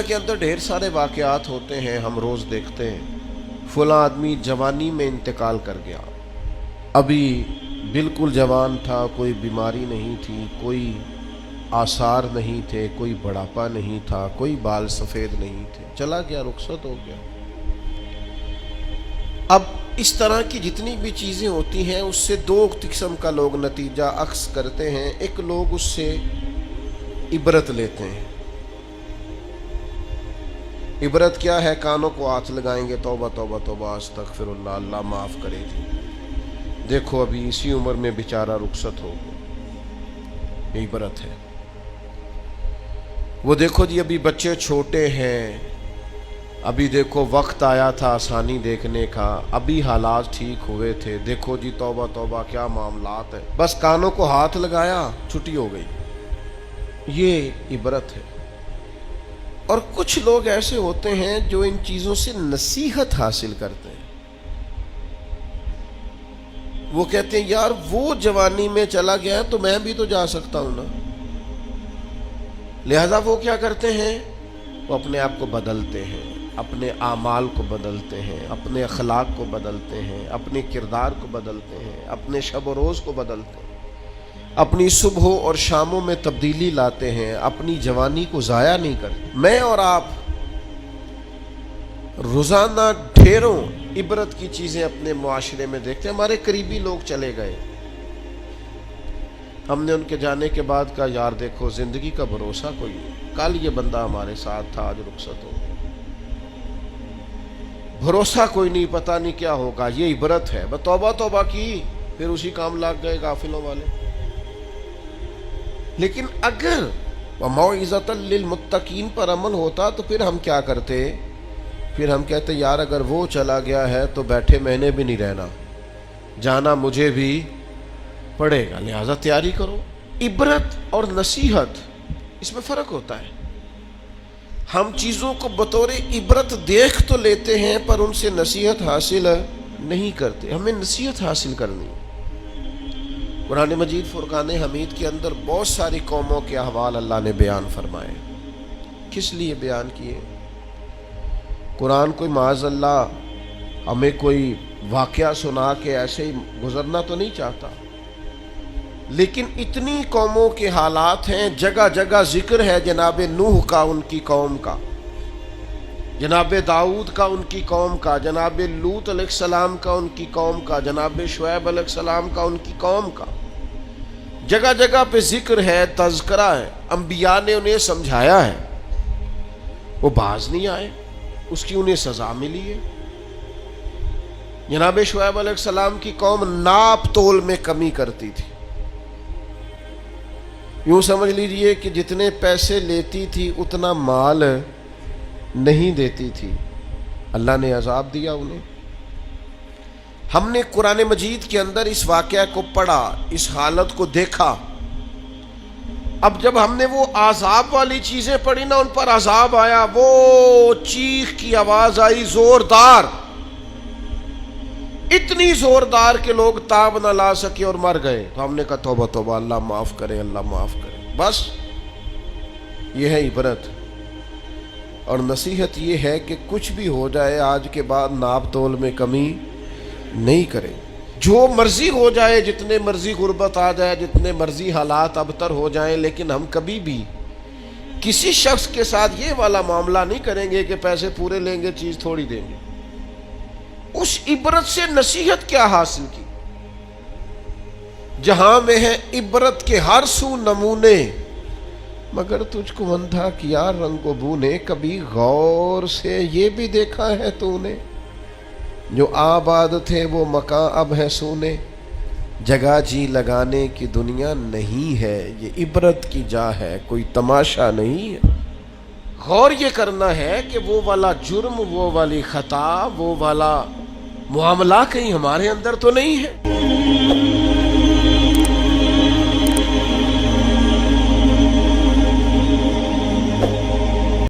دنیا کے اندر ڈھیر سارے واقعات ہوتے ہیں، ہم روز دیکھتے ہیں فلاں آدمی جوانی میں انتقال کر گیا، ابھی بالکل جوان تھا، کوئی بیماری نہیں تھی، کوئی آثار نہیں تھے، کوئی بڑھاپا نہیں تھا، کوئی بال سفید نہیں تھے، چلا گیا، رخصت ہو گیا۔ اب اس طرح کی جتنی بھی چیزیں ہوتی ہیں اس سے دو قسم کا لوگ نتیجہ اخذ کرتے ہیں۔ ایک لوگ اس سے عبرت لیتے ہیں۔ عبرت کیا ہے؟ کانوں کو ہاتھ لگائیں گے، توبہ توبہ توبہ استغفر اللہ، اللہ معاف کرے جی، دیکھو ابھی اسی عمر میں بیچارہ رخصت ہو گیا، یہ عبرت ہے۔ وہ دیکھو جی ابھی بچے چھوٹے ہیں، ابھی دیکھو وقت آیا تھا آسانی دیکھنے کا، ابھی حالات ٹھیک ہوئے تھے، دیکھو جی توبہ توبہ کیا معاملات ہیں، بس کانوں کو ہاتھ لگایا، چھٹی ہو گئی، یہ عبرت ہے۔ اور کچھ لوگ ایسے ہوتے ہیں جو ان چیزوں سے نصیحت حاصل کرتے ہیں۔ وہ کہتے ہیں یار وہ جوانی میں چلا گیا ہے تو میں بھی تو جا سکتا ہوں نا، لہذا وہ کیا کرتے ہیں؟ وہ اپنے آپ کو بدلتے ہیں، اپنے اعمال کو بدلتے ہیں، اپنے اخلاق کو بدلتے ہیں، اپنے کردار کو بدلتے ہیں، اپنے شب و روز کو بدلتے ہیں، اپنی صبحوں اور شاموں میں تبدیلی لاتے ہیں، اپنی جوانی کو ضائع نہیں کرتے۔ میں اور آپ روزانہ ڈھیروں عبرت کی چیزیں اپنے معاشرے میں دیکھتے ہیں۔ ہمارے قریبی لوگ چلے گئے، ہم نے ان کے جانے کے بعد کہا یار دیکھو زندگی کا بھروسہ کوئی نہیں، کل یہ بندہ ہمارے ساتھ تھا، آج رخصت ہو گیا، بھروسہ کوئی نہیں، پتہ نہیں کیا ہوگا۔ یہ عبرت ہے۔ بس توبہ توبہ کی، پھر اسی کام لگ گئے غافلوں والے۔ لیکن اگر وَمَوْعِظَةً لِّلْمُتَّقِينَ پر عمل ہوتا تو پھر ہم کیا کرتے؟ پھر ہم کہتے یار اگر وہ چلا گیا ہے تو بیٹھے میں نے بھی نہیں رہنا، جانا مجھے بھی پڑے گا، لہذا تیاری کرو۔ عبرت اور نصیحت اس میں فرق ہوتا ہے۔ ہم چیزوں کو بطور عبرت دیکھ تو لیتے ہیں پر ان سے نصیحت حاصل نہیں کرتے۔ ہمیں نصیحت حاصل کرنی ہے۔ قرآن مجید فرقان حمید کے اندر بہت ساری قوموں کے احوال اللہ نے بیان فرمائے۔ کس لیے بیان کیے؟ قرآن کوئی معاذ اللہ ہمیں کوئی واقعہ سنا کے ایسے ہی گزرنا تو نہیں چاہتا، لیکن اتنی قوموں کے حالات ہیں، جگہ جگہ ذکر ہے جناب نوح کا ان کی قوم کا، جناب داؤد کا ان کی قوم کا، جناب لوط علیہ السلام کا ان کی قوم کا، جناب شعیب علیہ السلام کا ان کی قوم کا، جگہ جگہ پہ ذکر ہے، تذکرہ ہے، انبیاء نے انہیں سمجھایا ہے، وہ باز نہیں آئے، اس کی انہیں سزا ملی ہے۔ جناب شعیب علیہ السلام کی قوم ناپ تول میں کمی کرتی تھی، یوں سمجھ لیجئے کہ جتنے پیسے لیتی تھی اتنا مال نہیں دیتی تھی، اللہ نے عذاب دیا انہیں۔ ہم نے قرآن مجید کے اندر اس واقعہ کو پڑھا، اس حالت کو دیکھا۔ اب جب ہم نے وہ عذاب والی چیزیں پڑھی نا، ان پر عذاب آیا، وہ چیخ کی آواز آئی زوردار، اتنی زوردار کہ لوگ تاب نہ لا سکے اور مر گئے۔ تو ہم نے کہا توبہ توبہ، اللہ معاف کرے، اللہ معاف کرے۔ بس یہ ہے عبرت اور نصیحت، یہ ہے کہ کچھ بھی ہو جائے آج کے بعد ناپ تول میں کمی نہیں کرے، جو مرضی ہو جائے، جتنے مرضی غربت آ جائے، جتنے مرضی حالات ابتر ہو جائیں، لیکن ہم کبھی بھی کسی شخص کے ساتھ یہ والا معاملہ نہیں کریں گے کہ پیسے پورے لیں گے چیز تھوڑی دیں گے۔ اس عبرت سے نصیحت کیا حاصل کی؟ جہاں میں ہے عبرت کے ہر سو نمونے، مگر تجھ کو اندھا کیا رنگ و بو نے، کبھی غور سے یہ بھی دیکھا ہے تو نے، جو آباد تھے وہ مکان اب ہے سونے، جگہ جی لگانے کی دنیا نہیں ہے، یہ عبرت کی جا ہے، کوئی تماشا نہیں ہے۔ غور یہ کرنا ہے کہ وہ والا جرم، وہ والی خطا، وہ والا معاملہ کہیں ہمارے اندر تو نہیں ہے۔